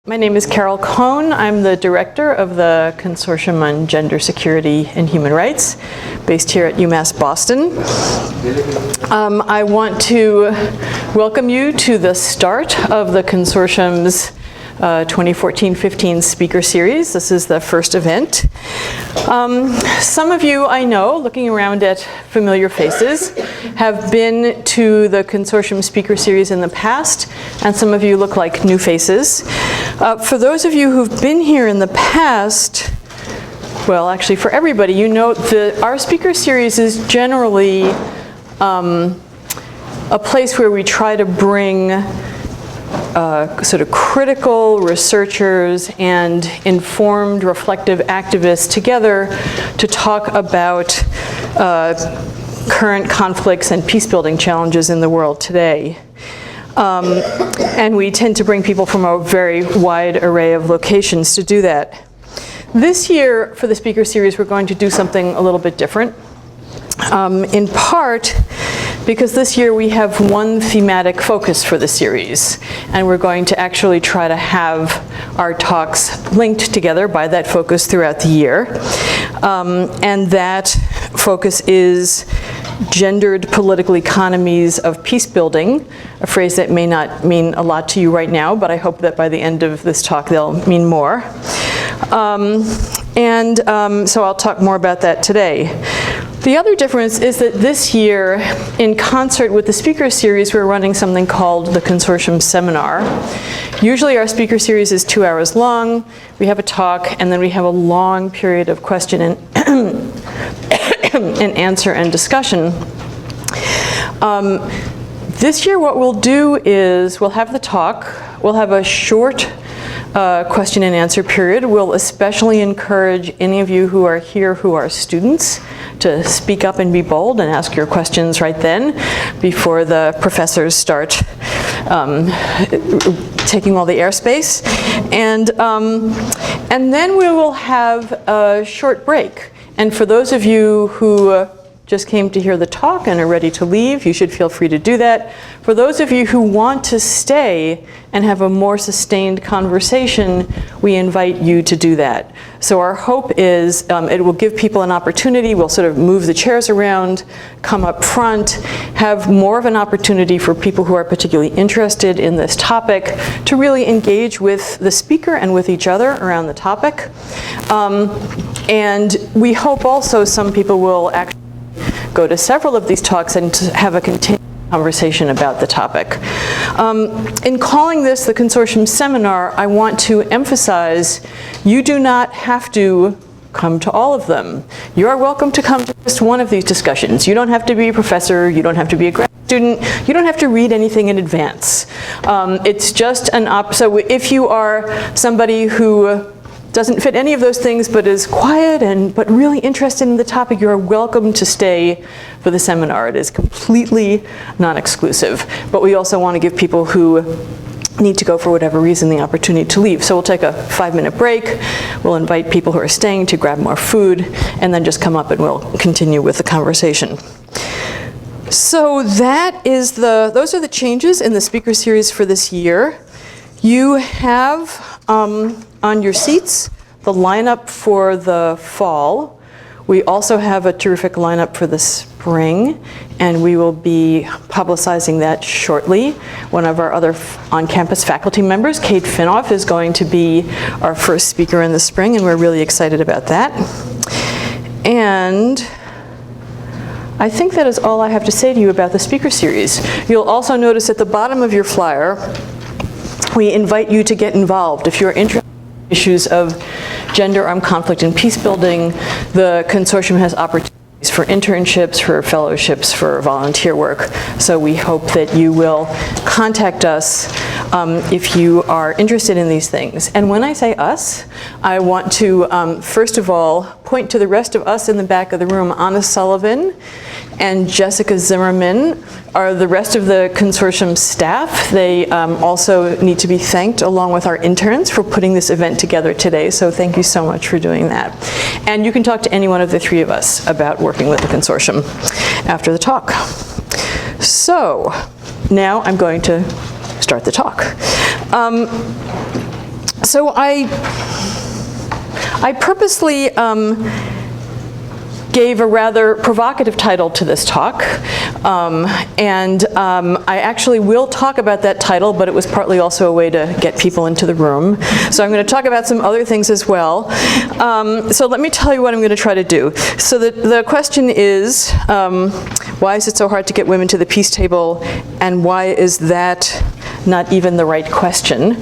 My name is Carol Cohn. I'm the director of the Consortium on Gender Security and Human Rights, based here at UMass Boston. I want to welcome you to the start of the Consortium's 2014-15 speaker series. This is the first event. Some of you I know, looking around at familiar faces, have been to the Consortium speaker series in the past, and some of you look like new faces. For those of you who've been here in the past, well, actually for everybody, you know that our speaker series is generally a place where we try to bring sort of critical researchers and informed, reflective activists together to talk about current conflicts and peacebuilding challenges in the world today. And we tend to bring people from a very wide array of locations to do that. This year, for the speaker series, we're going to do something a little bit different. In part, because this year we have one thematic focus for the series, and we're going to actually try to have our talks linked together by that focus throughout the year. And that focus is gendered political economies of peacebuilding, a phrase that may not mean a lot to you right now, but I hope that by the end of this talk they'll mean more. So I'll talk more about that today. The other difference is that this year, in concert with the speaker series, we're running something called the Consortium Seminar. Usually our speaker series is 2 hours long. We have a talk, and then we have a long period of question and, and answer and discussion. This year what we'll do is we'll have the talk, we'll have a short question and answer period. We'll especially encourage any of you who are here who are students to speak up and be bold and ask your questions right then before the professors start taking all the airspace. And then we will have a short break. And for those of you who just came to hear the talk and are ready to leave, you should feel free to do that. For those of you who want to stay and have a more sustained conversation, we invite you to do that. So our hope is it will give people an opportunity. We'll sort of move the chairs around, come up front, have more of an opportunity for people who are particularly interested in this topic to really engage with the speaker and with each other around the topic. And we hope also some people will actually go to several of these talks and to have a continued conversation about the topic. In calling this the Consortium Seminar, I want to emphasize you do not have to come to all of them. You are welcome to come to just one of these discussions. You don't have to be a professor, you don't have to be a grad student, you don't have to read anything in advance. It's just so if you are somebody who doesn't fit any of those things but is quiet but really interested in the topic, you are welcome to stay for the seminar. It is completely non-exclusive, but we also want to give people who need to go for whatever reason the opportunity to leave. So we'll take a 5-minute break, we'll invite people who are staying to grab more food, and then just come up and we'll continue with the conversation. So those are the changes in the speaker series for this year. You have on your seats the lineup for the fall. We also have a terrific lineup for the spring, and we will be publicizing that shortly. One of our other on-campus faculty members, Kate Finoff, is going to be our first speaker in the spring, and we're really excited about that. And I think that is all I have to say to you about the speaker series. You'll also notice at the bottom of your flyer, we invite you to get involved. If you're interested in issues of gender, armed conflict, and peacebuilding, the consortium has opportunities for internships, for fellowships, for volunteer work. So we hope that you will contact us if you are interested in these things. And when I say us, I want to, first of all, point to the rest of us in the back of the room. Anna Sullivan and Jessica Zimmerman are the rest of the consortium staff. They also need to be thanked, along with our interns, for putting this event together today. So thank you so much for doing that. And you can talk to any one of the three of us about working with the consortium after the talk. So now I'm going to start the talk. So I purposely gave a rather provocative title to this talk, and I actually will talk about that title, but it was partly also a way to get people into the room. So I'm going to talk about some other things as well. So let me tell you what I'm going to try to do. So the question is, why is it so hard to get women to the peace table, and why is that not even the right question?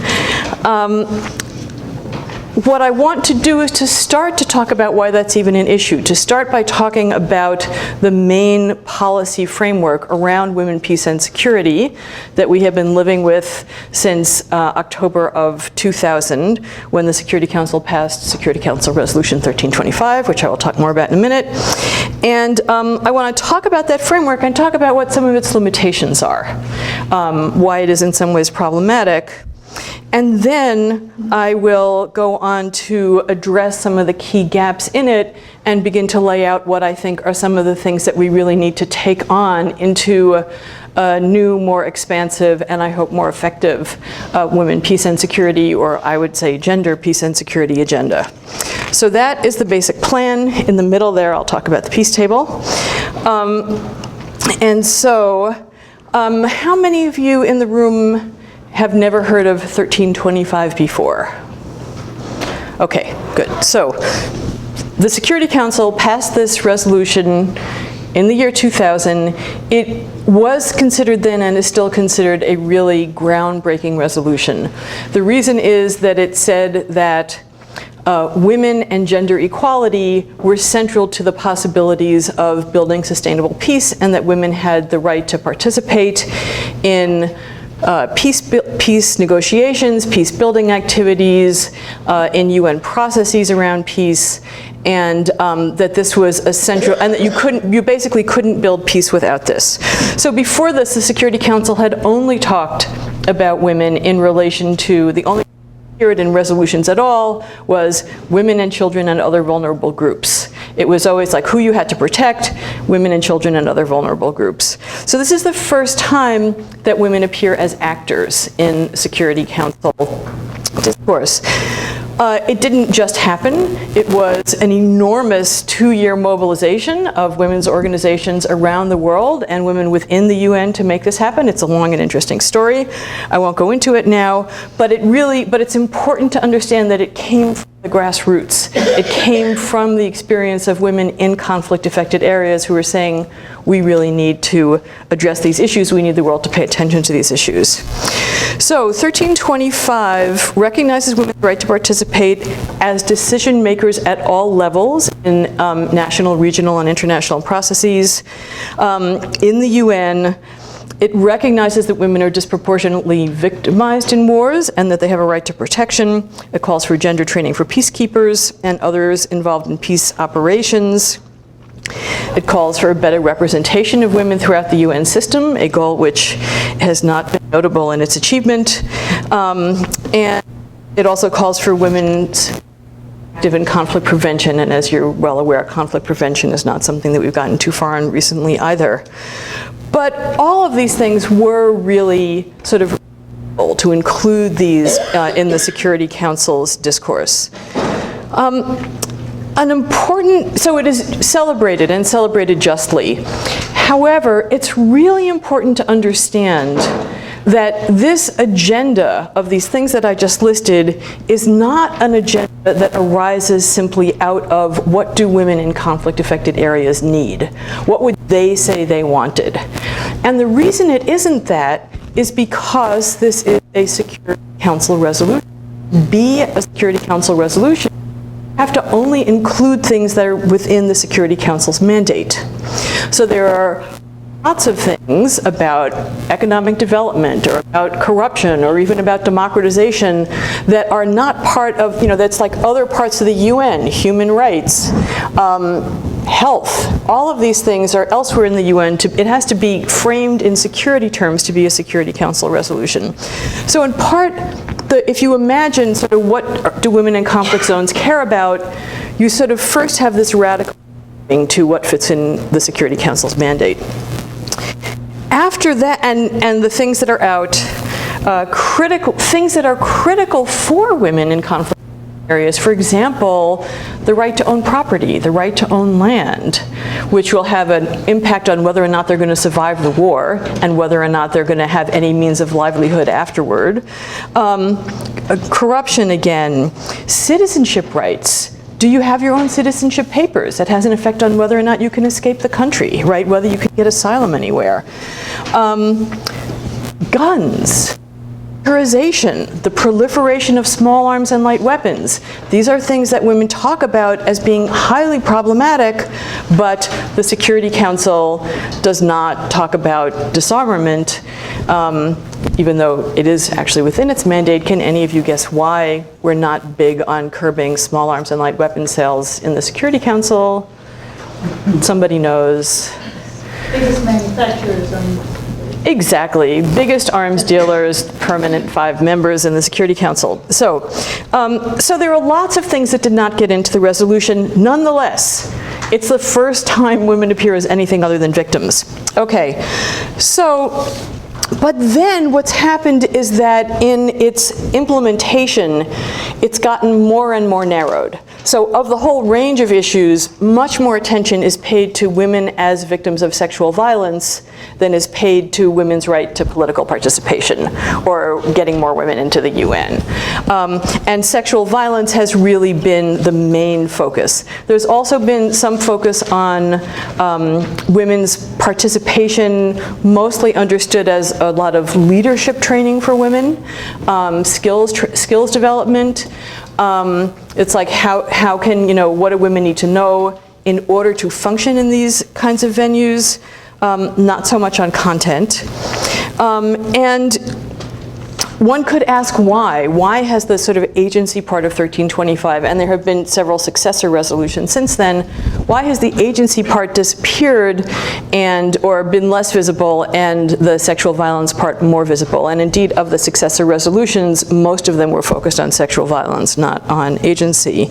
What I want to do is to start to talk about why that's even an issue, to start by talking about the main policy framework around women, peace, and security that we have been living with since October of 2000, when the Security Council passed Security Council Resolution 1325, which I will talk more about in a minute. And I want to talk about that framework and talk about what some of its limitations are, why it is in some ways problematic. And then I will go on to address some of the key gaps in it and begin to lay out what I think are some of the things that we really need to take on into a new, more expansive, and I hope more effective women, peace, and security, or I would say gender, peace, and security agenda. So that is the basic plan. In the middle there, I'll talk about the peace table. And so, how many of you in the room have never heard of 1325 before? Okay, good. So the Security Council passed this resolution in the year 2000. It was considered then and is still considered a really groundbreaking resolution. The reason is that it said that women and gender equality were central to the possibilities of building sustainable peace, and that women had the right to participate in peace negotiations, peace building activities, in UN processes around peace, and that this was essential, and that you basically couldn't build peace without this. So before this, the Security Council had only talked about women in relation to the only period in resolutions at all was women and children and other vulnerable groups. It was always like who you had to protect, women and children and other vulnerable groups. So this is the first time that women appear as actors in Security Council discourse. It didn't just happen. It was an enormous 2-year mobilization of women's organizations around the world and women within the UN to make this happen. It's a long and interesting story. I won't go into it now, but it's important to understand that it came from the grassroots. It came from the experience of women in conflict-affected areas who were saying, we really need to address these issues. We need the world to pay attention to these issues. So 1325 recognizes women's right to participate as decision makers at all levels in national, regional, and international processes. In the UN, it recognizes that women are disproportionately victimized in wars and that they have a right to protection. It calls for gender training for peacekeepers and others involved in peace operations. It calls for a better representation of women throughout the UN system, a goal which has not been notable in its achievement. And it also calls for women's active in conflict prevention, and as you're well aware, conflict prevention is not something that we've gotten too far on recently either. But all of these things were really sort of to include these in the Security Council's discourse. So it is celebrated and celebrated justly. However, it's really important to understand that this agenda of these things that I just listed is not an agenda that arises simply out of what do women in conflict-affected areas need? What would they say they wanted? And the reason it isn't that is because this is a Security Council resolution. Be a Security Council resolution, you have to only include things that are within the Security Council's mandate. So there are lots of things about economic development or about corruption or even about democratization that are not part of, that's like other parts of the UN, human rights, health. All of these things are elsewhere in the UN. It has to be framed in security terms to be a Security Council resolution. So in part, if you imagine sort of what do women in conflict zones care about, you sort of first have this radical thing to what fits in the Security Council's mandate. After that, and the things that are out, things that are critical for women in conflict areas. For example, the right to own property, the right to own land, which will have an impact on whether or not they're going to survive the war and whether or not they're going to have any means of livelihood afterward. Corruption again, citizenship rights. Do you have your own citizenship papers? That has an effect on whether or not you can escape the country, right? Whether you can get asylum anywhere. Guns. The proliferation of small arms and light weapons. These are things that women talk about as being highly problematic, but the Security Council does not talk about disarmament, even though it is actually within its mandate. Can any of you guess why we're not big on curbing small arms and light weapon sales in the Security Council? Somebody knows. Biggest manufacturers Exactly, biggest arms dealers, permanent 5 members in the Security Council. So there are lots of things that did not get into the resolution. Nonetheless, it's the first time women appear as anything other than victims. Okay, so, but then what's happened is that in its implementation, it's gotten more and more narrowed. So of the whole range of issues, much more attention is paid to women as victims of sexual violence than is paid to women's right to political participation or getting more women into the UN. And sexual violence has really been the main focus. There's also been some focus on women's participation, mostly understood as a lot of leadership training for women, skills development. It's like how can, what do women need to know in order to function in these kinds of venues? Not so much on content. And one could ask why. Why has the sort of agency part of 1325, and there have been several successor resolutions since then, why has the agency part disappeared or been less visible and the sexual violence part more visible? And indeed, of the successor resolutions, most of them were focused on sexual violence, not on agency.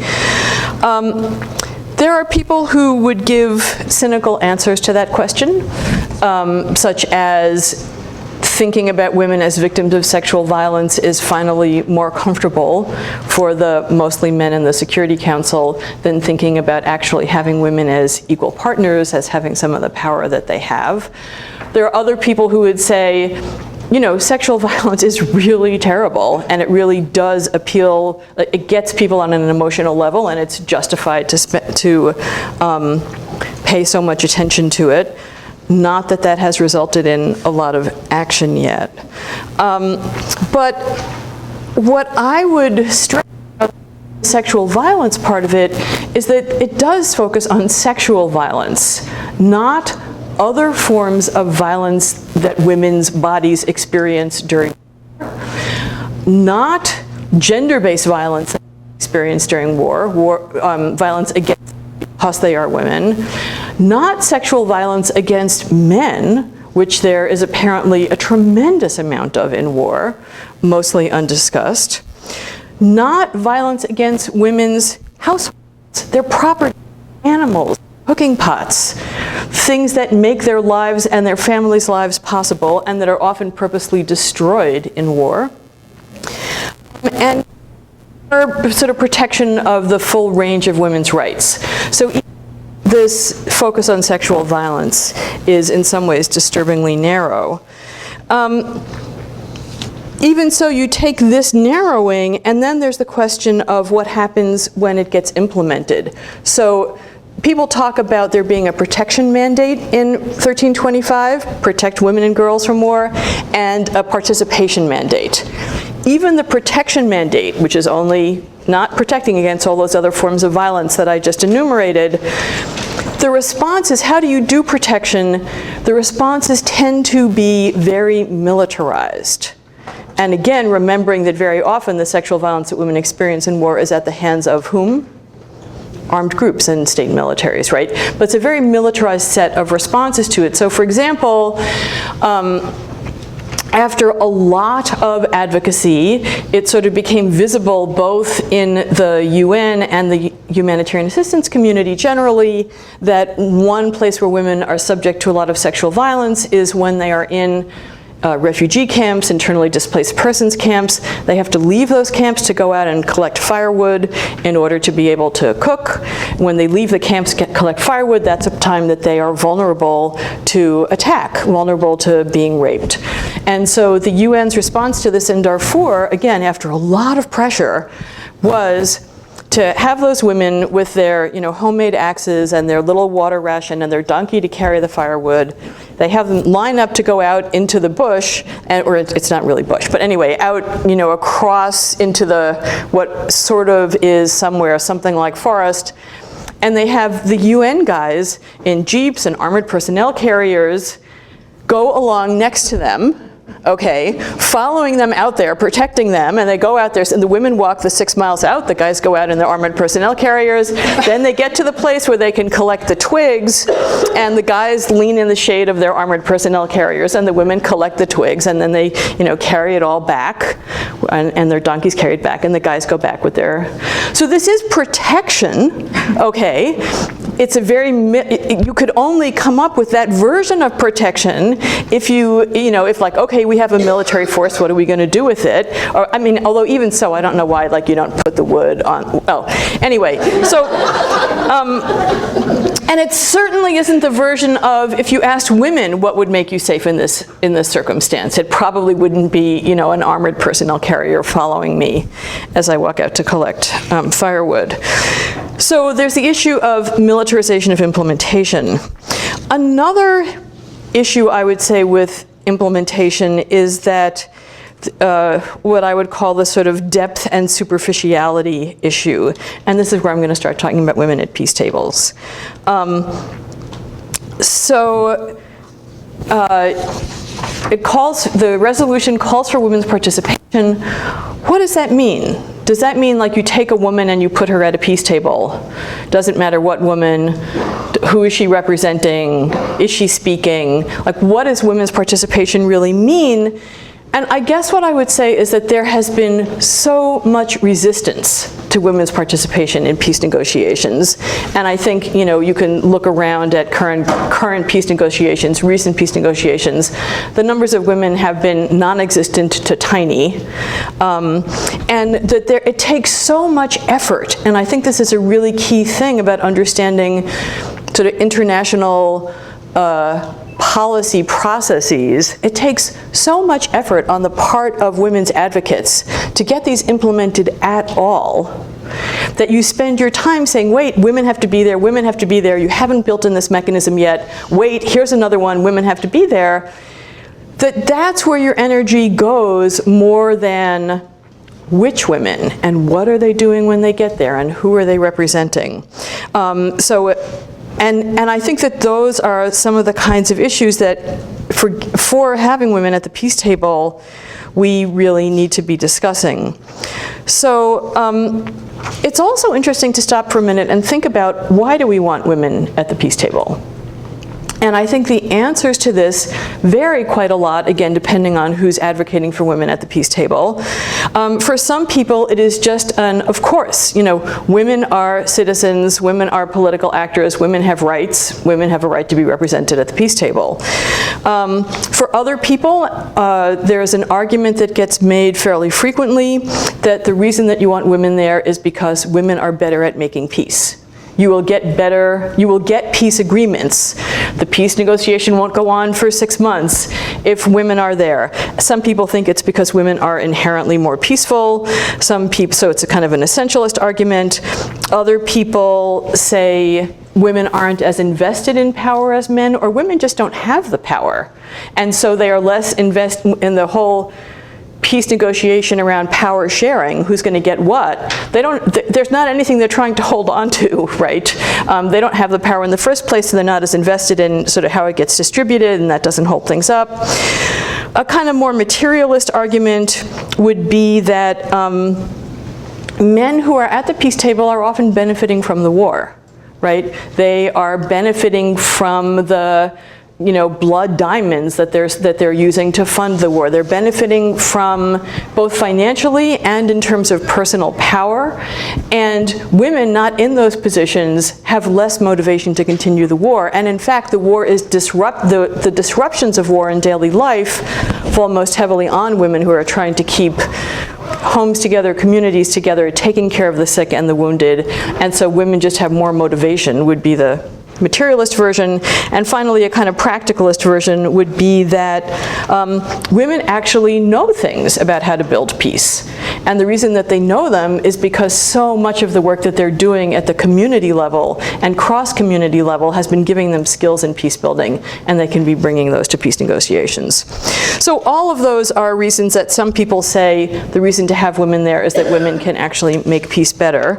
There are people who would give cynical answers to that question, such as thinking about women as victims of sexual violence is finally more comfortable for the mostly men in the Security Council than thinking about actually having women as equal partners, as having some of the power that they have. There are other people who would say, sexual violence is really terrible and it really does appeal, it gets people on an emotional level and it's justified to pay so much attention to it. Not that that has resulted in a lot of action yet. But what I would stress about the sexual violence part of it is that it does focus on sexual violence, not other forms of violence that women's bodies experience during war, not gender-based violence that they experience during war, violence against because they are women, not sexual violence against men, which there is apparently a tremendous amount of in war, mostly undiscussed, not violence against women's households, their property, animals, cooking pots, things that make their lives and their families' lives possible and that are often purposely destroyed in war. And sort of protection of the full range of women's rights. So this focus on sexual violence is in some ways disturbingly narrow. Even so, you take this narrowing and then there's the question of what happens when it gets implemented. So people talk about there being a protection mandate in 1325, protect women and girls from war, and a participation mandate. Even the protection mandate, which is only not protecting against all those other forms of violence that I just enumerated, the response is, how do you do protection? The responses tend to be very militarized. And again, remembering that very often the sexual violence that women experience in war is at the hands of whom? Armed groups and state militaries, right? But it's a very militarized set of responses to it. So for example, after a lot of advocacy, it sort of became visible both in the UN and the humanitarian assistance community generally that one place where women are subject to a lot of sexual violence is when they are in refugee camps, internally displaced persons camps. They have to leave those camps to go out and collect firewood in order to be able to cook. When they leave the camps to collect firewood, that's a time that they are vulnerable to attack, vulnerable to being raped. And so the UN's response to this in Darfur, again, after a lot of pressure, was to have those women with their, homemade axes and their little water ration and their donkey to carry the firewood. They have them line up to go out into the bush, or it's not really bush, but anyway, out, across into what sort of is something like forest. And they have the UN guys in jeeps and armored personnel carriers go along next to them, okay, following them out there, protecting them, and they go out there, and the women walk the 6 miles out, the guys go out in their armored personnel carriers, then they get to the place where they can collect the twigs, and the guys lean in the shade of their armored personnel carriers, and the women collect the twigs, and then they, carry it all back, and their donkeys carried back, and the guys go back with their... So this is protection, okay? It's a very, you could only come up with that version of protection if if like, okay, we have a military force, what are we going to do with it? Or, although even so, I don't know why, like, you don't put the wood on, well, anyway, so, and it certainly isn't the version of, if you asked women what would make you safe in this circumstance, it probably wouldn't be, an armored personnel carrier following me as I walk out to collect firewood. So there's the issue of militarization of implementation. Another issue I would say with implementation is that what I would call the sort of depth and superficiality issue. And this is where I'm going to start talking about women at peace tables. The resolution calls for women's participation. What does that mean? Does that mean like you take a woman and you put her at a peace table? Doesn't matter what woman, who is she representing, is she speaking? Like, what does women's participation really mean? And I guess what I would say is that there has been so much resistance to women's participation in peace negotiations. And I think, you can look around at current peace negotiations, recent peace negotiations. The numbers of women have been non-existent to tiny. And that it takes so much effort. And I think this is a really key thing about understanding sort of international policy processes. It takes so much effort on the part of women's advocates to get these implemented at all, that you spend your time saying, wait, women have to be there, women have to be there, you haven't built in this mechanism yet, wait, here's another one, women have to be there. That's where your energy goes more than which women and what are they doing when they get there and who are they representing. And I think that those are some of the kinds of issues that for having women at the peace table, we really need to be discussing. So it's also interesting to stop for a minute and think about, why do we want women at the peace table? And I think the answers to this vary quite a lot, again, depending on who's advocating for women at the peace table. For some people, it is just of course, women are citizens, women are political actors, women have rights, women have a right to be represented at the peace table. For other people, there's an argument that gets made fairly frequently that the reason that you want women there is because women are better at making peace. You will get peace agreements. The peace negotiation won't go on for 6 months if women are there. Some people think it's because women are inherently more peaceful. So it's a kind of an essentialist argument. Other people say women aren't as invested in power as men, or women just don't have the power. And so they are less invested in the whole peace negotiation around power sharing, who's going to get what. There's not anything they're trying to hold on to, right? They don't have the power in the first place, so they're not as invested in sort of how it gets distributed, and that doesn't hold things up. A kind of more materialist argument would be that men who are at the peace table are often benefiting from the war, right? They are benefiting from the blood diamonds that they're using to fund the war. They're benefiting from both financially and in terms of personal power. And women not in those positions have less motivation to continue the war. And in fact, the war is the disruptions of war in daily life fall most heavily on women who are trying to keep homes together, communities together, taking care of the sick and the wounded. And so women just have more motivation, would be the materialist version. And finally, a kind of practicalist version would be that women actually know things about how to build peace. And the reason that they know them is because so much of the work that they're doing at the community level and cross-community level has been giving them skills in peace building, and they can be bringing those to peace negotiations. So all of those are reasons that some people say the reason to have women there is that women can actually make peace better.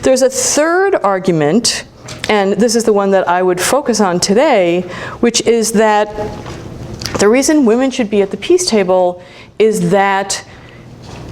There's a third argument, and this is the one that I would focus on today, which is that the reason women should be at the peace table is that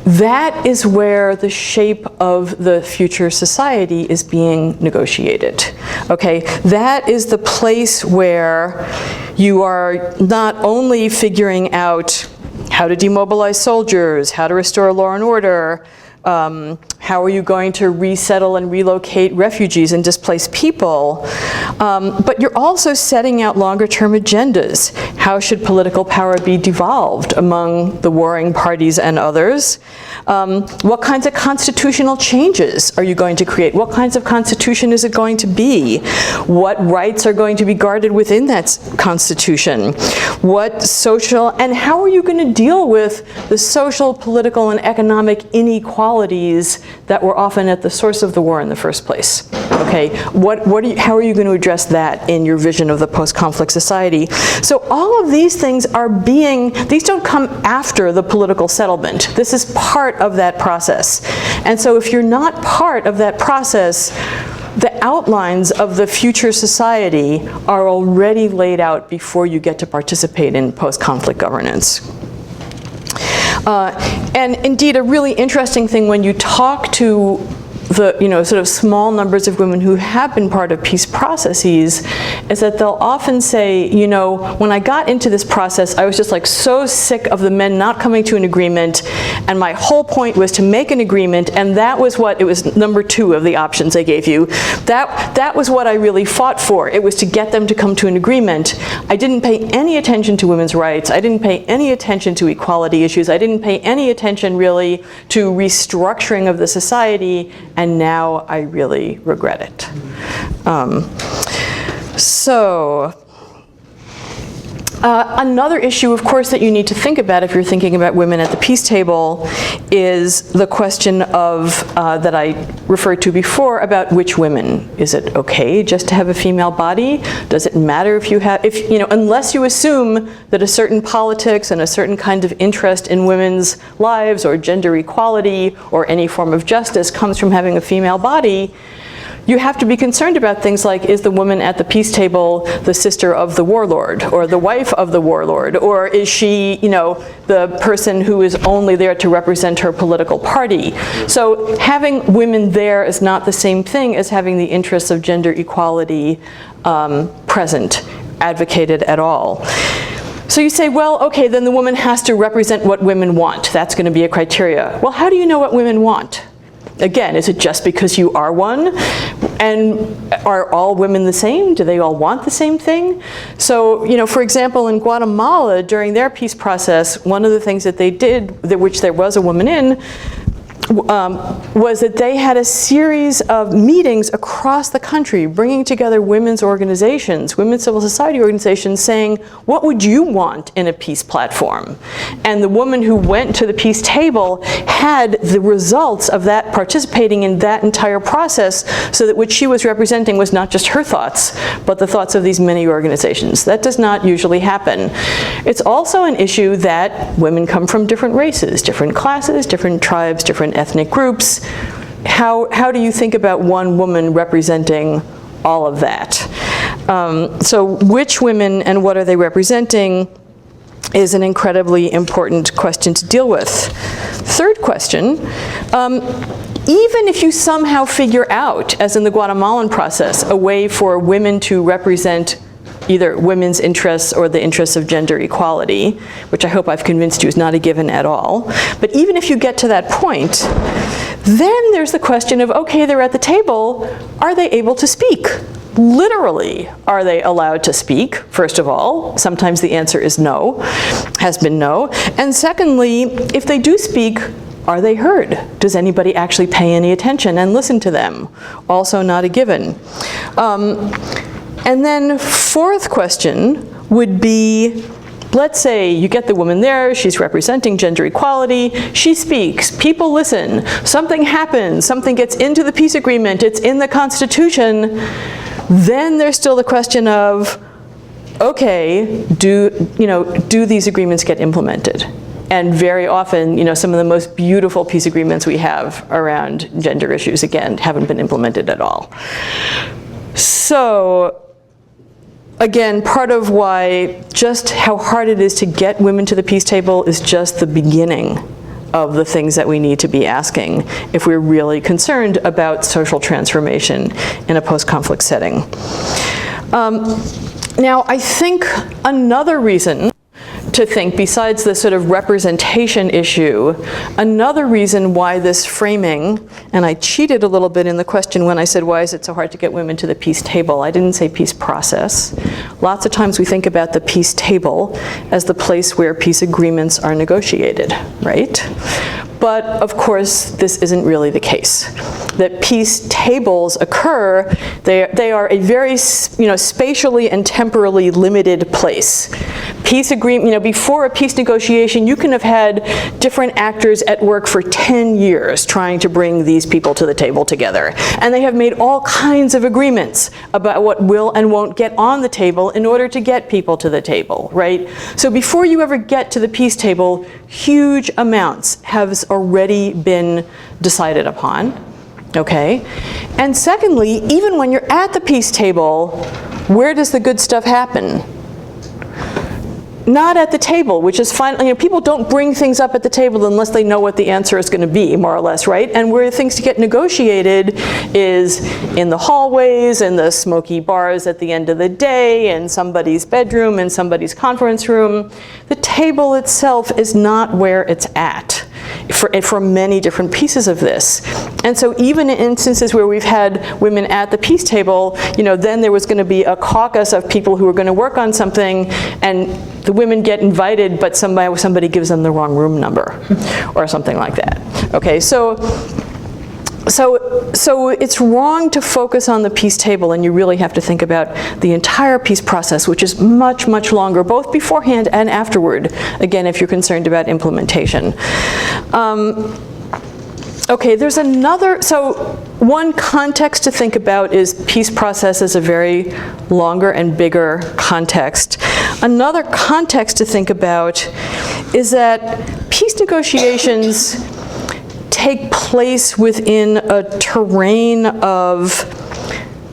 that is where the shape of the future society is being negotiated. Okay, that is the place where you are not only figuring out how to demobilize soldiers, how to restore law and order, how are you going to resettle and relocate refugees and displaced people? But you're also setting out longer-term agendas. How should political power be devolved among the warring parties and others? What kinds of constitutional changes are you going to create? What kinds of constitution is it going to be? What rights are going to be guarded within that constitution? What social, and how are you going to deal with the social, political, and economic inequalities that were often at the source of the war in the first place? Okay, how are you going to address that in your vision of the post-conflict society? So all of these things these don't come after the political settlement. This is part of that process. And so if you're not part of that process, the outlines of the future society are already laid out before you get to participate in post-conflict governance. And indeed, a really interesting thing when you talk to the sort of small numbers of women who have been part of peace processes is that they'll often say, when I got into this process, I was just like so sick of the men not coming to an agreement, and my whole point was to make an agreement, and that was what, it was number 2 of the options I gave you. That was what I really fought for. It was to get them to come to an agreement. I didn't pay any attention to women's rights. I didn't pay any attention to equality issues. I didn't pay any attention really to restructuring of the society, and now I really regret it. Another issue, of course, that you need to think about if you're thinking about women at the peace table is the question of, that I referred to before, about which women. Is it okay just to have a female body? Does it matter if you have, unless you assume that a certain politics and a certain kind of interest in women's lives or gender equality or any form of justice comes from having a female body, you have to be concerned about things like, is the woman at the peace table the sister of the warlord or the wife of the warlord? Or is she, the person who is only there to represent her political party? So having women there is not the same thing as having the interests of gender equality present, advocated at all. So you say, well, okay, then the woman has to represent what women want. That's going to be a criteria. Well, how do you know what women want? Again, is it just because you are one? And are all women the same? Do they all want the same thing? So, for example, in Guatemala, during their peace process, one of the things that they did, which there was a woman in, was that they had a series of meetings across the country, bringing together women's organizations, women's civil society organizations, saying, what would you want in a peace platform? And the woman who went to the peace table had the results of that, participating in that entire process, so that what she was representing was not just her thoughts, but the thoughts of these many organizations. That does not usually happen. It's also an issue that women come from different races, different classes, different tribes, different ethnic groups. How do you think about one woman representing all of that? So which women and what are they representing is an incredibly important question to deal with. Third question, even if you somehow figure out, as in the Guatemalan process, a way for women to represent either women's interests or the interests of gender equality, which I hope I've convinced you is not a given at all. But even if you get to that point, then there's the question of, okay, they're at the table, are they able to speak? Literally, are they allowed to speak, first of all? Sometimes the answer is no, has been no. And secondly, if they do speak, are they heard? Does anybody actually pay any attention and listen to them? Also not a given. And then fourth question would be, let's say you get the woman there, she's representing gender equality, she speaks, people listen, something happens, something gets into the peace agreement, it's in the Constitution. Then there's still the question of, okay, do these agreements get implemented? And very often, some of the most beautiful peace agreements we have around gender issues, again, haven't been implemented at all. So, again, part of why just how hard it is to get women to the peace table is just the beginning of the things that we need to be asking if we're really concerned about social transformation in a post-conflict setting. Now, I think another reason to think, besides the sort of representation issue, another reason why this framing, and I cheated a little bit in the question when I said, why is it so hard to get women to the peace table? I didn't say peace process. Lots of times we think about the peace table as the place where peace agreements are negotiated, right? But of course, this isn't really the case. That peace tables occur, they are a very spatially and temporally limited place. Peace agreement, before a peace negotiation, you can have had different actors at work for 10 years trying to bring these people to the table together. And they have made all kinds of agreements about what will and won't get on the table in order to get people to the table, right? So before you ever get to the peace table, huge amounts have already been decided upon, okay? And secondly, even when you're at the peace table, where does the good stuff happen? Not at the table, which is finally, people don't bring things up at the table unless they know what the answer is going to be, more or less, right? And where things get negotiated is in the hallways, in the smoky bars at the end of the day, in somebody's bedroom, in somebody's conference room. The table itself is not where it's at for many different pieces of this. And so even in instances where we've had women at the peace table, then there was going to be a caucus of people who were going to work on something, and the women get invited, but somebody gives them the wrong room number or something like that. Okay, so it's wrong to focus on the peace table, and you really have to think about the entire peace process, which is much, much longer, both beforehand and afterward, again, if you're concerned about implementation. Okay, there's so one context to think about is peace process as a very longer and bigger context. Another context to think about is that peace negotiations take place within a terrain of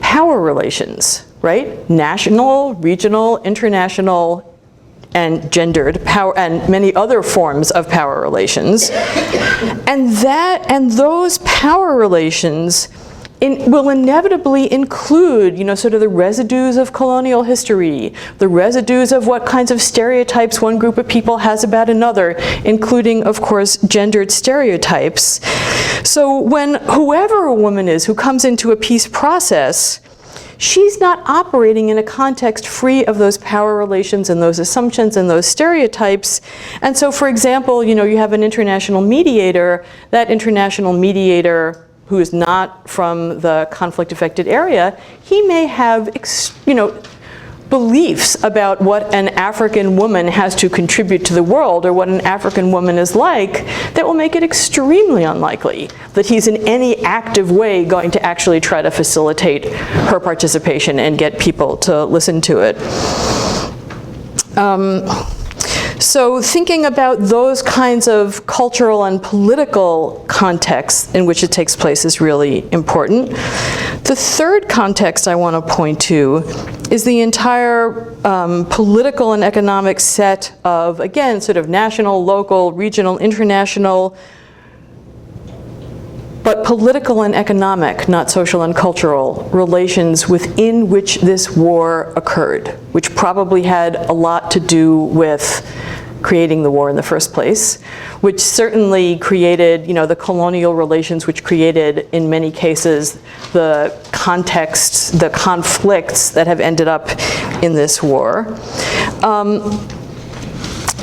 power relations, right? National, regional, international, and gendered power, and many other forms of power relations. And those power relations will inevitably include, sort of the residues of colonial history, the residues of what kinds of stereotypes one group of people has about another, including, of course, gendered stereotypes. So when whoever a woman is who comes into a peace process, she's not operating in a context free of those power relations and those assumptions and those stereotypes. And so, for example, you have an international mediator. That international mediator, who is not from the conflict-affected area, he may have, beliefs about what an African woman has to contribute to the world, or what an African woman is like, that will make it extremely unlikely that he's in any active way going to actually try to facilitate her participation and get people to listen to it. So thinking about those kinds of cultural and political contexts in which it takes place is really important. The third context I want to point to is the entire political and economic set of, again, sort of national, local, regional, international but political and economic, not social and cultural, relations within which this war occurred, which probably had a lot to do with creating the war in the first place, which certainly created, the colonial relations, which created, in many cases, the contexts, the conflicts that have ended up in this war.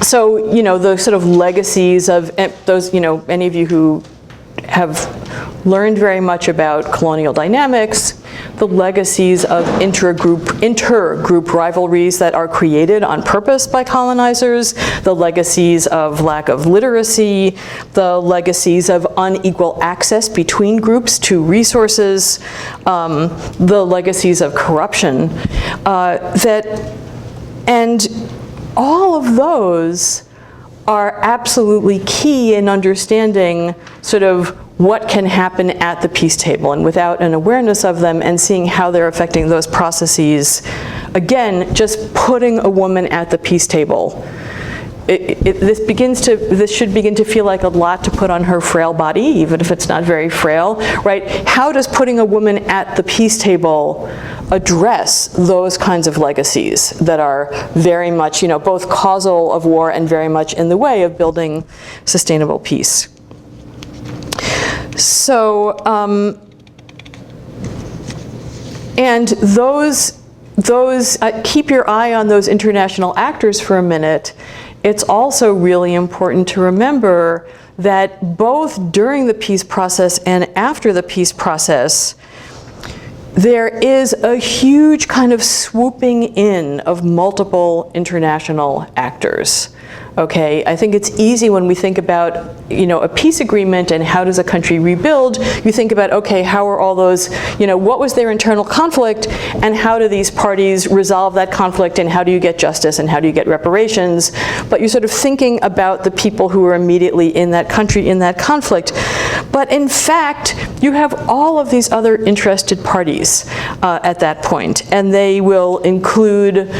So, the sort of legacies of those, any of you who have learned very much about colonial dynamics, the legacies of intergroup rivalries that are created on purpose by colonizers, the legacies of lack of literacy, the legacies of unequal access between groups to resources, the legacies of corruption, and all of those are absolutely key in understanding sort of what can happen at the peace table, and without an awareness of them and seeing how they're affecting those processes, again, just putting a woman at the peace table, this should begin to feel like a lot to put on her frail body, even if it's not very frail, right? How does putting a woman at the peace table address those kinds of legacies that are very much, both causal of war and very much in the way of building sustainable peace? So, and those keep your eye on those international actors for a minute. It's also really important to remember that both during the peace process and after the peace process, there is a huge kind of swooping in of multiple international actors. Okay, I think it's easy when we think about, a peace agreement and how does a country rebuild, you think about, okay, how are all those, what was their internal conflict and how do these parties resolve that conflict and how do you get justice and how do you get reparations? But you're sort of thinking about the people who are immediately in that country, in that conflict. But in fact, you have all of these other interested parties at that point, and they will include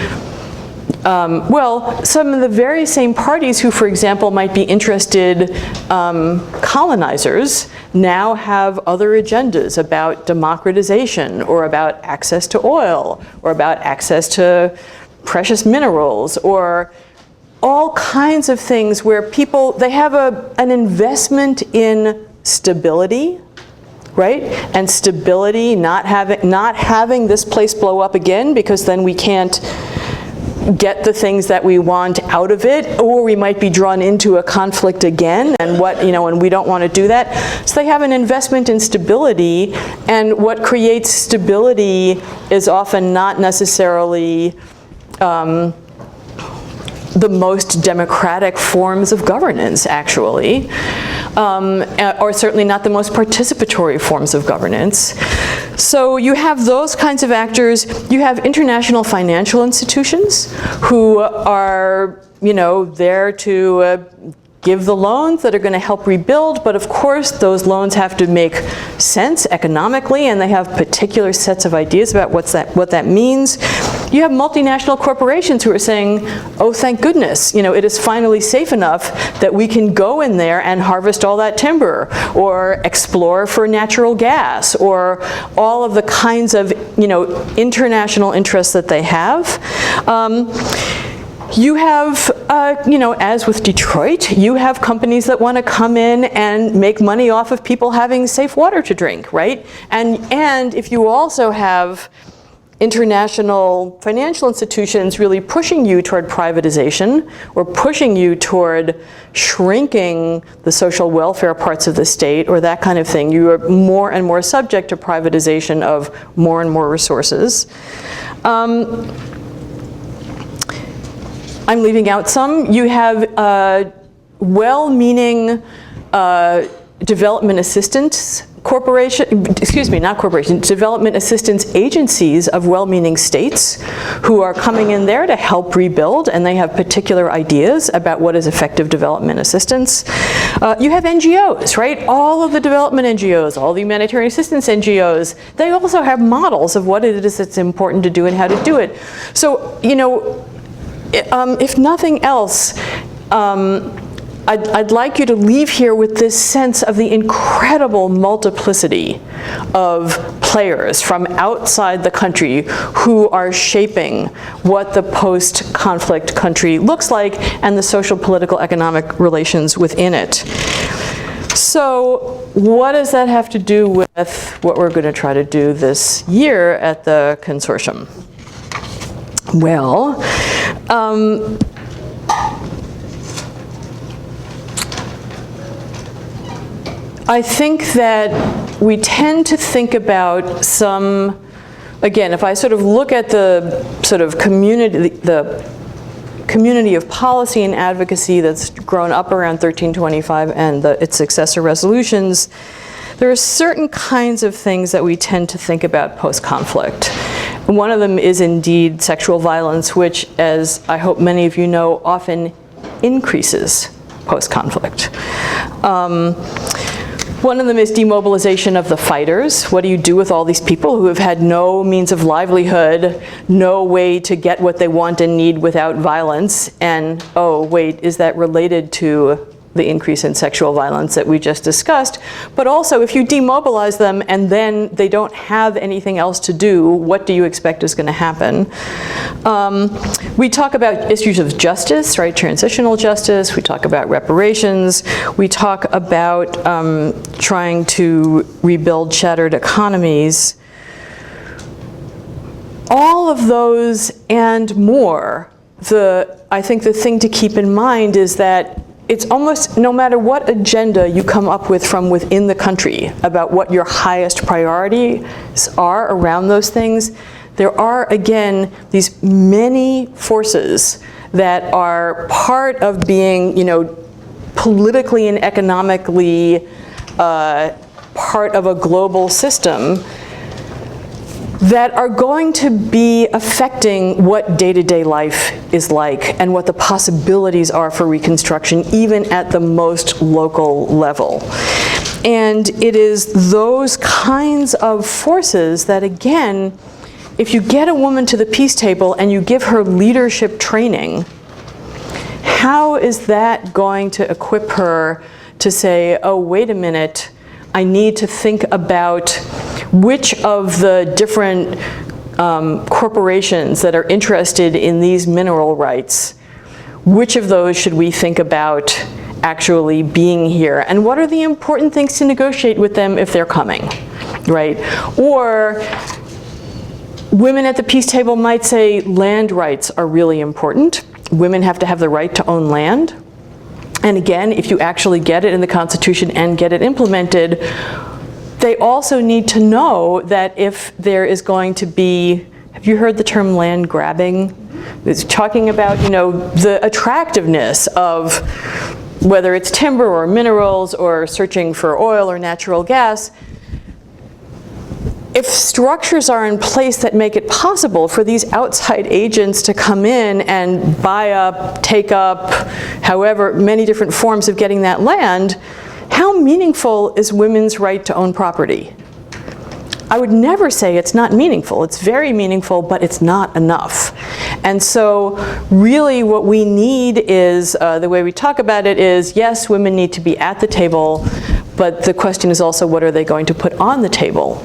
some of the very same parties who, for example, might be interested colonizers now have other agendas about democratization or about access to oil or about access to precious minerals or all kinds of things where people, they have an investment in stability, right? And stability, not having this place blow up again because then we can't get the things that we want out of it, or we might be drawn into a conflict again, and and we don't want to do that. So they have an investment in stability, and what creates stability is often not necessarily the most democratic forms of governance, actually, or certainly not the most participatory forms of governance. So you have those kinds of actors. You have international financial institutions who are, there to give the loans that are going to help rebuild, but of course those loans have to make sense economically, and they have particular sets of ideas about what that means. You have multinational corporations who are saying, oh, thank goodness, it is finally safe enough that we can go in there and harvest all that timber, or explore for natural gas, or all of the kinds of, international interests that they have. You have, as with Detroit, you have companies that want to come in and make money off of people having safe water to drink, right? And if you also have international financial institutions really pushing you toward privatization or pushing you toward shrinking the social welfare parts of the state or that kind of thing, you are more and more subject to privatization of more and more resources. I'm leaving out some. You have well-meaning development assistance development assistance agencies of well-meaning states who are coming in there to help rebuild, and they have particular ideas about what is effective development assistance. You have NGOs, right? All of the development NGOs, all the humanitarian assistance NGOs, they also have models of what it is that's important to do and how to do it. So, if nothing else, I'd like you to leave here with this sense of the incredible multiplicity of players from outside the country who are shaping what the post-conflict country looks like and the social, political, economic relations within it. So what does that have to do with what we're going to try to do this year at the consortium? Well, I think that we tend to think about some, again, if I sort of look at the sort of community of policy and advocacy that's grown up around 1325 and its successor resolutions, there are certain kinds of things that we tend to think about post-conflict. One of them is indeed sexual violence, which, as I hope many of you know, often increases post-conflict. One of them is demobilization of the fighters. What do you do with all these people who have had no means of livelihood, no way to get what they want and need without violence? And, oh, wait, is that related to the increase in sexual violence that we just discussed? But also, if you demobilize them and then they don't have anything else to do, what do you expect is going to happen? We talk about issues of justice, right? Transitional justice. We talk about reparations. We talk about trying to rebuild shattered economies. All of those and more, I think the thing to keep in mind is that it's almost, no matter what agenda you come up with from within the country about what your highest priorities are around those things, there are, again, these many forces that are part of being, politically and economically part of a global system that are going to be affecting what day-to-day life is like and what the possibilities are for reconstruction, even at the most local level. And it is those kinds of forces that, again, if you get a woman to the peace table and you give her leadership training, how is that going to equip her to say, oh, wait a minute, I need to think about which of the different corporations that are interested in these mineral rights, which of those should we think about actually being here? And what are the important things to negotiate with them if they're coming, right? Or women at the peace table might say land rights are really important. Women have to have the right to own land. And again, if you actually get it in the Constitution and get it implemented, they also need to know that if there is going to be, have you heard the term land grabbing? It's talking about, the attractiveness of whether it's timber or minerals or searching for oil or natural gas. If structures are in place that make it possible for these outside agents to come in and buy up, take up, however many different forms of getting that land, how meaningful is women's right to own property? I would never say it's not meaningful. It's very meaningful, but it's not enough. And so really what we need is, the way we talk about it is, yes, women need to be at the table, but the question is also, what are they going to put on the table?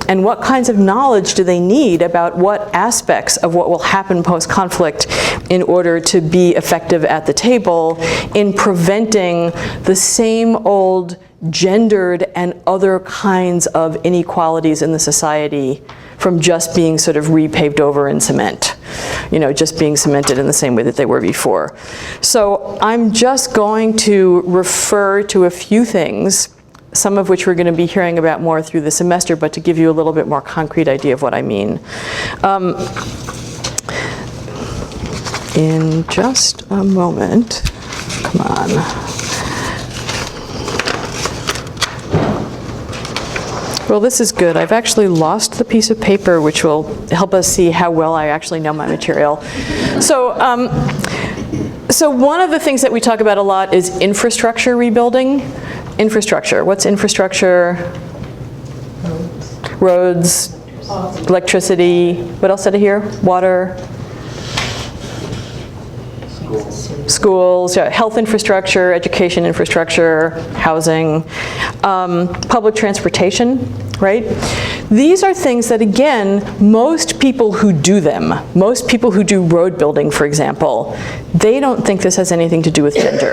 And what kinds of knowledge do they need about what aspects of what will happen post-conflict in order to be effective at the table in preventing the same old gendered and other kinds of inequalities in the society from just being sort of repaved over in cement, just being cemented in the same way that they were before. So I'm just going to refer to a few things, some of which we're going to be hearing about more through the semester, but to give you a little bit more concrete idea of what I mean. In just a moment, come on. Well, this is good. I've actually lost the piece of paper, which will help us see how well I actually know my material. So one of the things that we talk about a lot is infrastructure rebuilding. Infrastructure. What's infrastructure? Roads, electricity. What else did I hear? Water. schools, health infrastructure, education infrastructure, housing, public transportation, right? These are things that, again, most people who do them, most people who do road building, for example, they don't think this has anything to do with gender.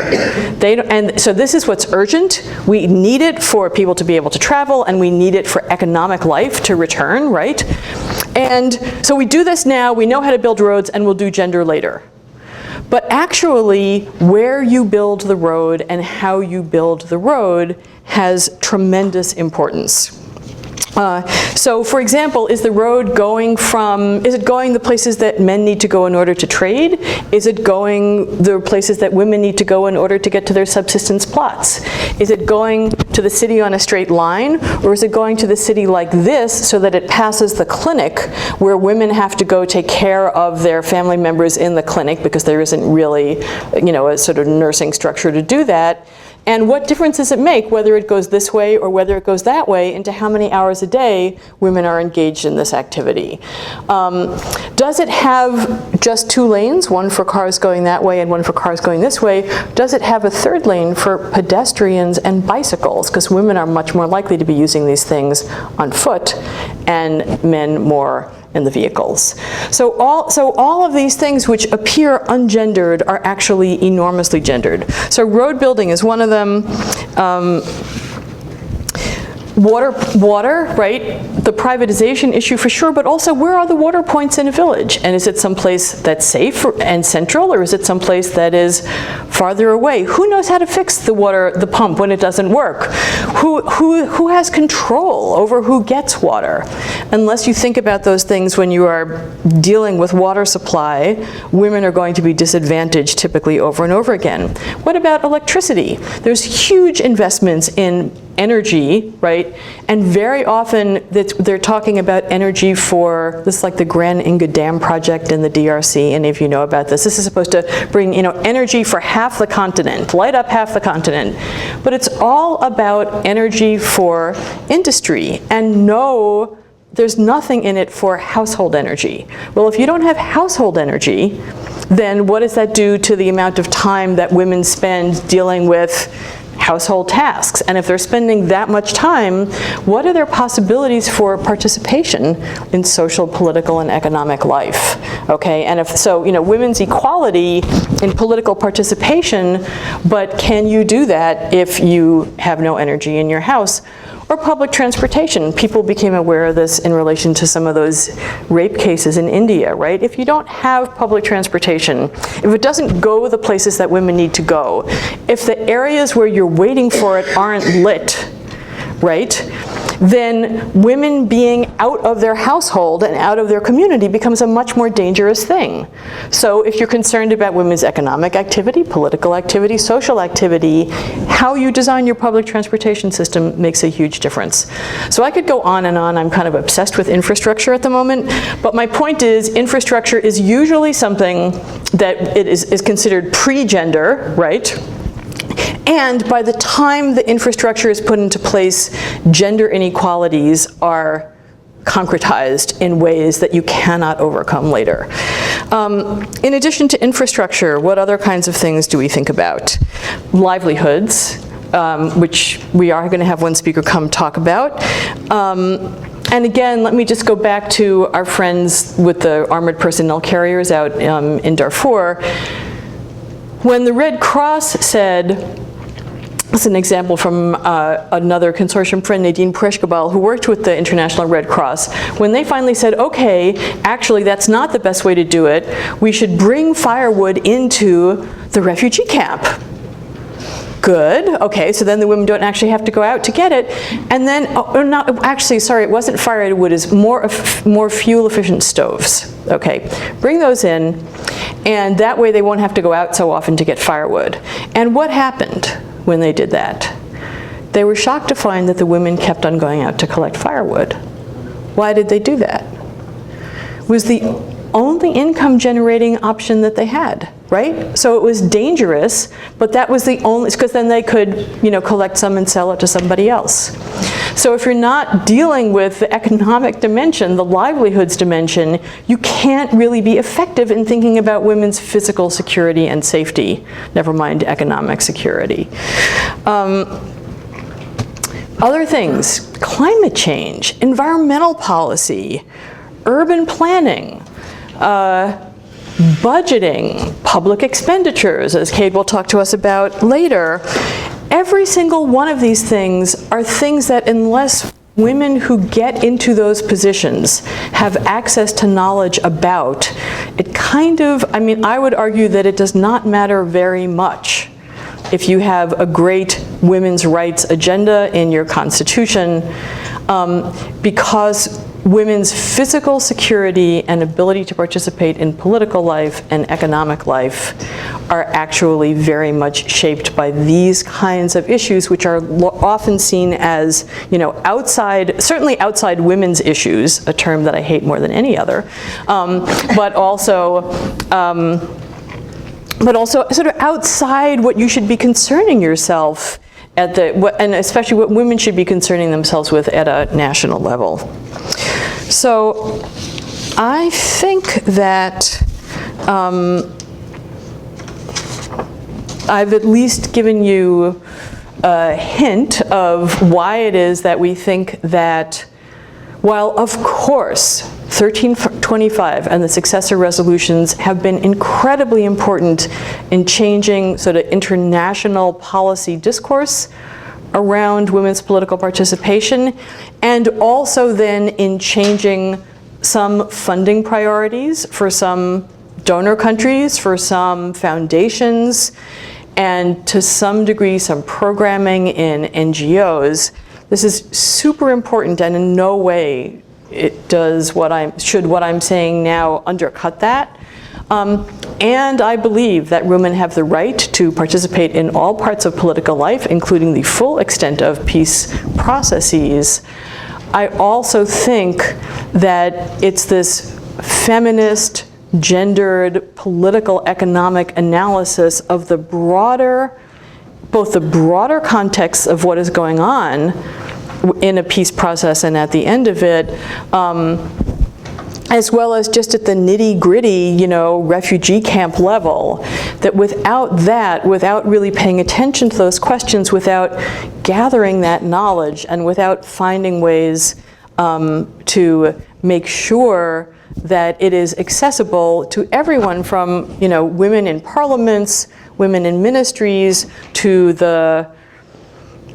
And so this is what's urgent. We need it for people to be able to travel, and we need it for economic life to return, right? And so we do this now, we know how to build roads, and we'll do gender later. But actually, where you build the road and how you build the road has tremendous importance. So for example, is the road going the places that men need to go in order to trade? Is it going the places that women need to go in order to get to their subsistence plots? Is it going to the city on a straight line? Or is it going to the city like this so that it passes the clinic where women have to go take care of their family members in the clinic because there isn't really, a sort of nursing structure to do that? And what difference does it make whether it goes this way or whether it goes that way into how many hours a day women are engaged in this activity? Does it have just 2 lanes, one for cars going that way and one for cars going this way? Does it have a 3rd lane for pedestrians and bicycles? Because women are much more likely to be using these things on foot and men more in the vehicles. So all of these things which appear ungendered are actually enormously gendered. So road building is one of them. Water, right? The privatization issue for sure, but also where are the water points in a village? And is it someplace that's safe and central, or is it someplace that is farther away? Who knows how to fix the pump when it doesn't work? Who has control over who gets water? Unless you think about those things when you are dealing with water supply, women are going to be disadvantaged typically over and over again. What about electricity? There's huge investments in energy, right? And very often they're talking about energy for, this is like the Grand Inga Dam project in the DRC, any of you know about this. This is supposed to bring energy for half the continent, light up half the continent. But it's all about energy for industry, and no, there's nothing in it for household energy. Well, if you don't have household energy, then what does that do to the amount of time that women spend dealing with household tasks? And if they're spending that much time, what are their possibilities for participation in social, political, and economic life? Okay, and if so, women's equality in political participation, but can you do that if you have no energy in your house? Or public transportation. People became aware of this in relation to some of those rape cases in India, right? If you don't have public transportation, if it doesn't go the places that women need to go, if the areas where you're waiting for it aren't lit, right? Then women being out of their household and out of their community becomes a much more dangerous thing. So if you're concerned about women's economic activity, political activity, social activity, how you design your public transportation system makes a huge difference. So I could go on and on. I'm kind of obsessed with infrastructure at the moment. But my point is, infrastructure is usually something that it is considered pre-gender, right? And by the time the infrastructure is put into place, gender inequalities are concretized in ways that you cannot overcome later. In addition to infrastructure, what other kinds of things do we think about? Livelihoods, which we are going to have one speaker come talk about. And again, let me just go back to our friends with the armored personnel carriers out in Darfur. When the Red Cross said, this is an example from another consortium friend, Nadine Preshkabal, who worked with the International Red Cross. When they finally said, okay, actually that's not the best way to do it, we should bring firewood into the refugee camp. Good, okay, so then the women don't actually have to go out to get it. And then, it wasn't firewood, it's more fuel efficient stoves. Okay, bring those in, and that way they won't have to go out so often to get firewood. And what happened when they did that? They were shocked to find that the women kept on going out to collect firewood. Why did they do that? It was the only income generating option that they had, right? So it was dangerous, but that was the only, because then they could, collect some and sell it to somebody else. So if you're not dealing with the economic dimension, the livelihoods dimension, you can't really be effective in thinking about women's physical security and safety, never mind economic security. Other things, climate change, environmental policy, urban planning, budgeting, public expenditures, as Kate will talk to us about later. Every single one of these things are things that unless women who get into those positions have access to knowledge about, it kind of, I mean, I would argue that it does not matter very much if you have a great women's rights agenda in your constitution, because women's physical security and ability to participate in political life and economic life are actually very much shaped by these kinds of issues, which are often seen as, you know, outside, certainly outside women's issues, a term that I hate more than any other, but also sort of outside what you should be concerning yourself at the, and especially what women should be concerning themselves with at a national level. So I think that I've at least given you a hint of why it is that we think that while, of course, 1325 and the successor resolutions have been incredibly important in changing sort of international policy discourse around women's political participation, and also then in changing some funding priorities for some donor countries, for some foundations, and to some degree some programming in NGOs. This is super important, and in no way it does what I'm saying now undercut that. And I believe that women have the right to participate in all parts of political life, including the full extent of peace processes. I also think that it's this feminist, gendered, political, economic analysis of the broader, both the broader context of what is going on in a peace process and at the end of it, as well as just at the nitty-gritty, you know, refugee camp level, that without that, without really paying attention to those questions, without gathering that knowledge, and without finding ways to make sure that it is accessible to everyone from, you know, women in parliaments, women in ministries, to the,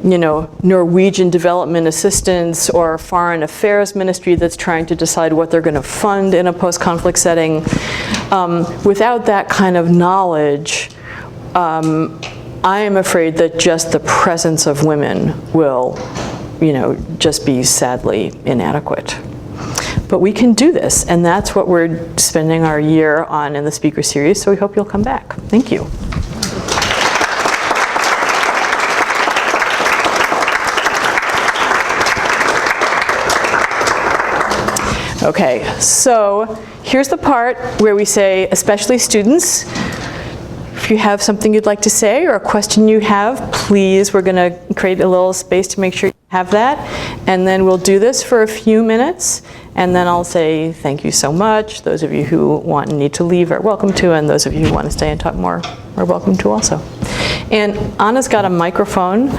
you know, Norwegian development assistance or foreign affairs ministry that's trying to decide what they're going to fund in a post-conflict setting. Without that kind of knowledge, I am afraid that just the presence of women will, you know, just be sadly inadequate. But we can do this, and that's what we're spending our year on in the speaker series, so we hope you'll come back. Thank you. Okay, so here's the part where we say, especially students, if you have something you'd like to say or a question you have, please, we're going to create a little space to make sure you have that. And then we'll do this for a few minutes, and then I'll say thank you so much. Those of you who want and need to leave are welcome to, and those of you who want to stay and talk more are welcome to also. And Anna's got a microphone.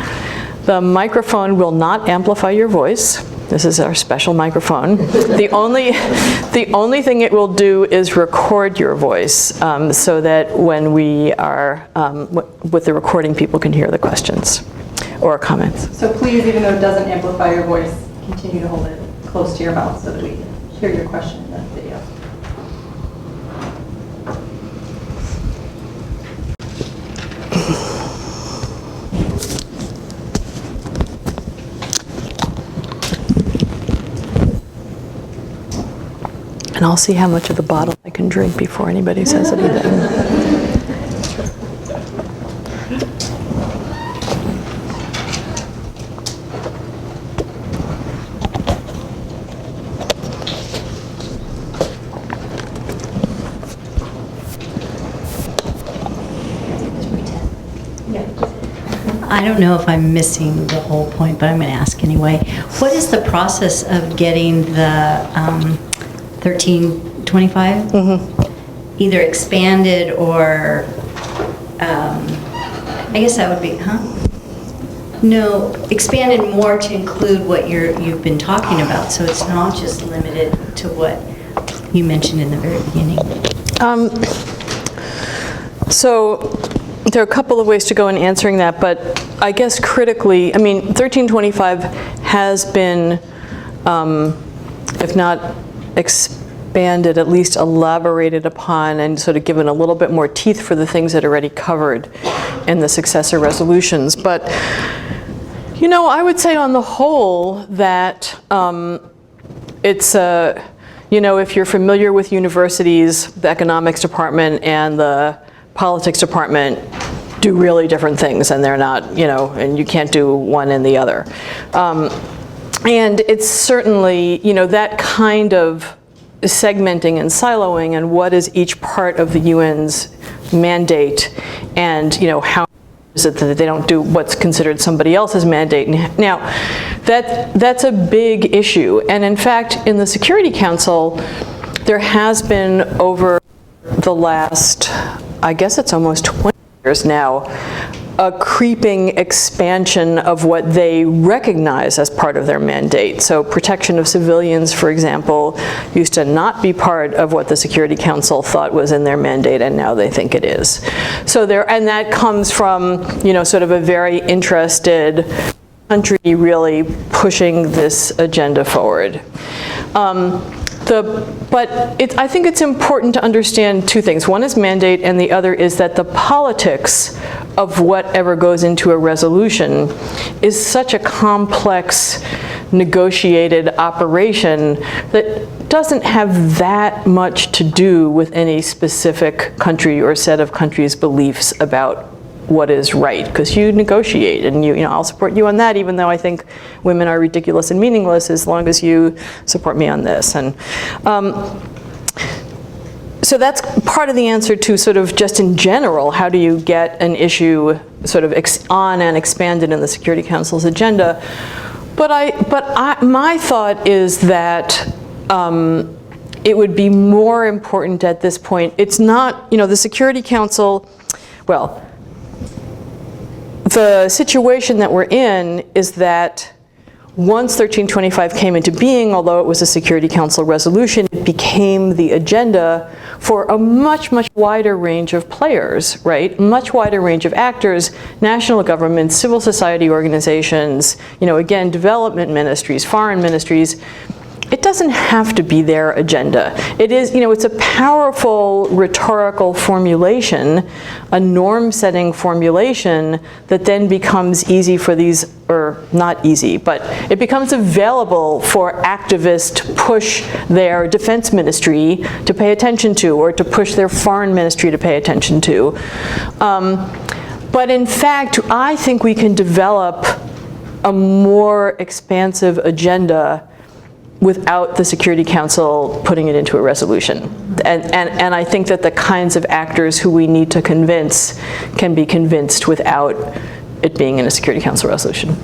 The microphone will not amplify your voice. This is our special microphone. The only thing it will do is record your voice, so that when we are with the recording, people can hear the questions or comments. So please, even though it doesn't amplify your voice, continue to hold it close to your mouth so that we can hear your question in the video. And I'll see how much of the bottle I can drink before anybody says anything. I don't know if I'm missing the whole point, but I'm going to ask anyway. What is the process of getting the 1325 either expanded or, I guess that would be, No, expanded more to include what you've been talking about, so it's not just limited to what you mentioned in the very beginning. So there are a couple of ways to go in answering that, but I guess critically, I mean, 1325 has been, if not expanded, at least elaborated upon and sort of given a little bit more teeth for the things that are already covered in the successor resolutions. But, you know, I would say on the whole that it's you know, if you're familiar with universities, the economics department and the politics department do really different things, and they're not, you know, and you can't do one and the other. And it's certainly, you know, that kind of segmenting and siloing and what is each part of the UN's mandate, and, you know, how is it that they don't do what's considered somebody else's mandate. Now, that's a big issue. And in fact, in the Security Council, there has been over the last, I guess it's almost 20 years now, a creeping expansion of what they recognize as part of their mandate. So protection of civilians, for example, used to not be part of what the Security Council thought was in their mandate, and now they think it is. So and that comes from, you know, sort of a very interested country really pushing this agenda forward. But I think it's important to understand two things. One is mandate, and the other is that the politics of whatever goes into a resolution is such a complex, negotiated operation that doesn't have that much to do with any specific country or set of countries' beliefs about what is right, because you negotiate, and you know, I'll support you on that, even though I think women are ridiculous and meaningless, as long as you support me on this. And so that's part of the answer to sort of just in general, how do you get an issue sort of on and expanded in the Security Council's agenda? But my thought is that it would be more important at this point. It's not, you know, the Security Council, well, the situation that we're in is that once 1325 came into being, although it was a Security Council resolution, it became the agenda for a much, much wider range of players, right? Much wider range of actors, national governments, civil society organizations, you know, again, development ministries, foreign ministries. It doesn't have to be their agenda. It is, you know, it's a powerful rhetorical formulation, a norm-setting formulation that then becomes easy for these, or not easy, but it becomes available for activists to push their defense ministry to pay attention to, or to push their foreign ministry to pay attention to. But in fact, I think we can develop a more expansive agenda without the Security Council putting it into a resolution. And I think that the kinds of actors who we need to convince can be convinced without it being in a Security Council resolution.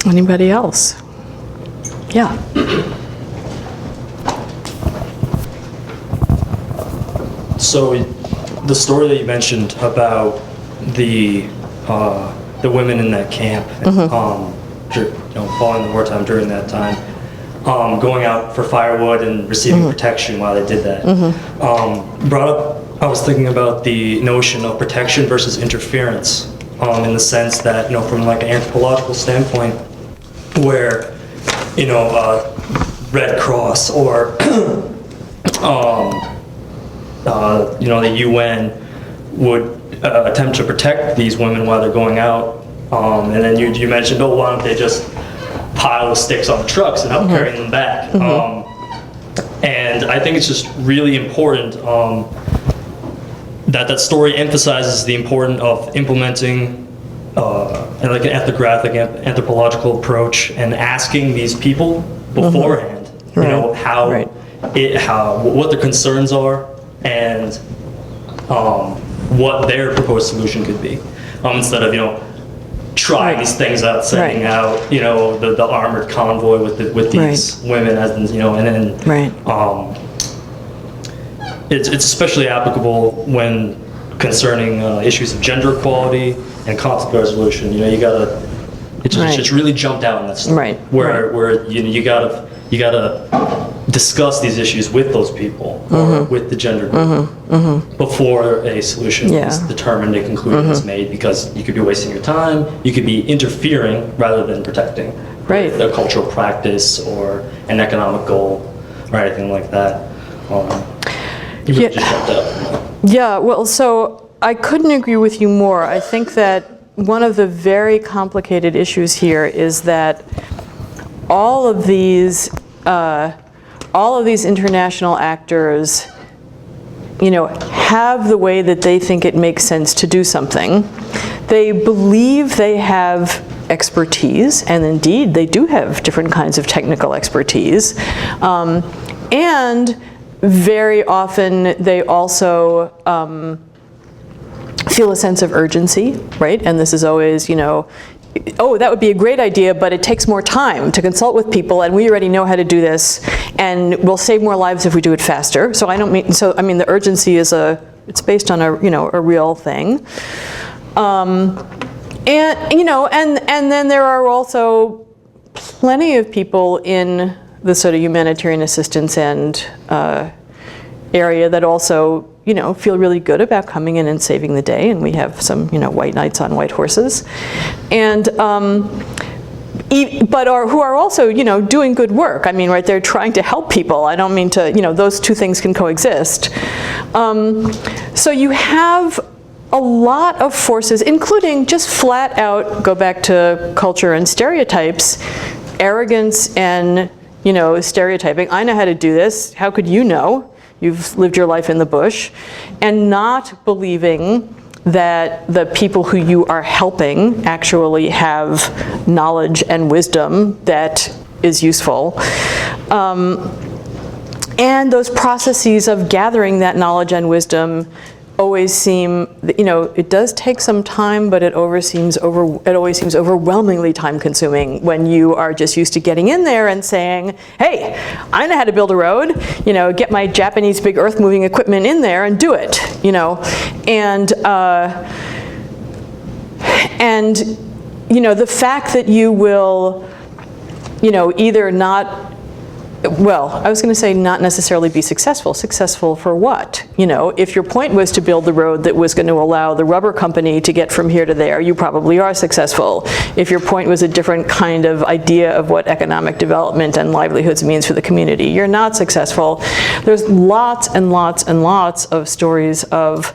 Anybody else? Yeah. So the story that you mentioned about the women in that camp, you know, following the wartime during that time, going out for firewood and receiving protection while they did that, brought up. I was thinking about the notion of protection versus interference, in the sense that, you know, from like an anthropological standpoint, where, you know, Red Cross or you know, the UN would attempt to protect these women while they're going out. And then you mentioned, oh, why don't they just pile the sticks on the trucks and help carry them back? And I think it's just really important that story emphasizes the importance of implementing like an ethnographic, anthropological approach and asking these people beforehand, you know, how what their concerns are, and what their proposed solution could be, instead of trying these things out, sending out the armored convoy with these women, as and then it's especially applicable when concerning issues of gender equality and conflict resolution. You gotta it's really jumped out in that story, where you gotta discuss these issues with those people or with the gender group before a solution is determined, a conclusion is made, because you could be wasting your time, you could be interfering rather than protecting a cultural practice or an economic goal or anything like that. You really just jumped out. Yeah, well, so I couldn't agree with you more. I think that one of the very complicated issues here is that all of these international actors, have the way that they think it makes sense to do something. They believe they have expertise, and indeed they do have different kinds of technical expertise. And very often they also feel a sense of urgency, right? And this is always, oh, that would be a great idea, but it takes more time to consult with people, and we already know how to do this, and we'll save more lives if we do it faster. So I mean the urgency is it's based on a real thing. And then there are also plenty of people in the sort of humanitarian assistance and area that also feel really good about coming in and saving the day, and we have some white knights on white horses, and but who are also doing good work. I mean, right, they're trying to help people. I don't mean to, those two things can coexist. So you have a lot of forces, including just flat out, go back to culture and stereotypes, arrogance and stereotyping. I know how to do this. How could you know? You've lived your life in the bush, and not believing that the people who you are helping actually have knowledge and wisdom that is useful. And those processes of gathering that knowledge and wisdom always seem, it does take some time, but it always seems overwhelmingly time consuming when you are just used to getting in there and saying, hey, I know how to build a road, get my Japanese big earth moving equipment in there and do it, and the fact that you will, either not, well, I was going to say not necessarily be successful. Successful for what? If your point was to build the road that was going to allow the rubber company to get from here to there, you probably are successful. If your point was a different kind of idea of what economic development and livelihoods means for the community, you're not successful. There's lots and lots and lots of stories of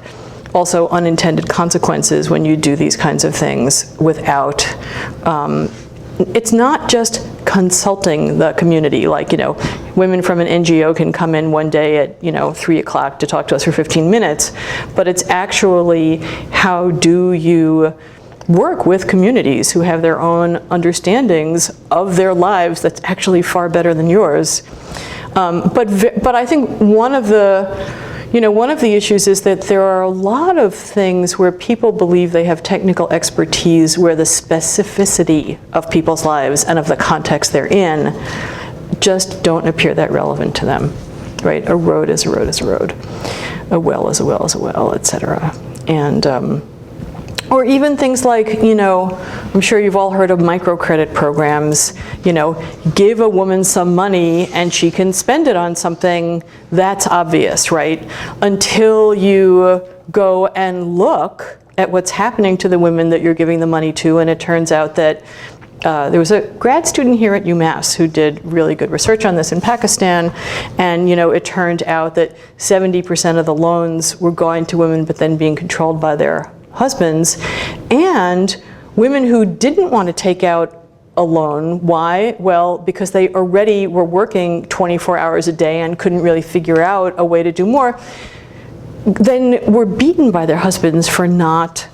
also unintended consequences when you do these kinds of things without, it's not just consulting the community, like, women from an NGO can come in one day at, 3 o'clock to talk to us for 15 minutes, but it's actually how do you work with communities who have their own understandings of their lives that's actually far better than yours. But I think one of the issues is that there are a lot of things where people believe they have technical expertise where the specificity of people's lives and of the context they're in just don't appear that relevant to them, right? A road is a road is a road. A well is a well is a well, etc. And or even things like, I'm sure you've all heard of microcredit programs, give a woman some money and she can spend it on something, that's obvious, right? Until you go and look at what's happening to the women that you're giving the money to, and it turns out that there was a grad student here at UMass who did really good research on this in Pakistan, and it turned out that 70% of the loans were going to women but then being controlled by their husbands, and women who didn't want to take out a loan. Why? Well, because they already were working 24 hours a day and couldn't really figure out a way to do more, then were beaten by their husbands for not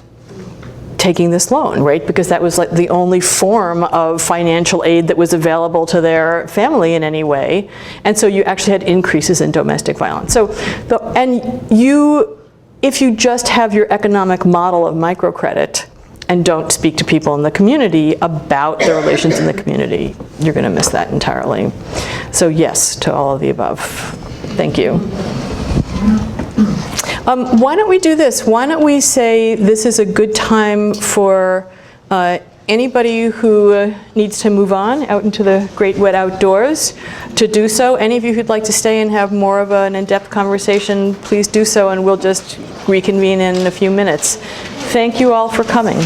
taking this loan, right? Because that was like the only form of financial aid that was available to their family in any way. And so you actually had increases in domestic violence. So, if you just have your economic model of microcredit and don't speak to people in the community about the relations in the community, you're going to miss that entirely. So yes to all of the above. Thank you. Why don't we do this? Why don't we say this is a good time for anybody who needs to move on out into the great wet outdoors to do so. Any of you who'd like to stay and have more of an in-depth conversation, please do so, and we'll just reconvene in a few minutes. Thank you all for coming.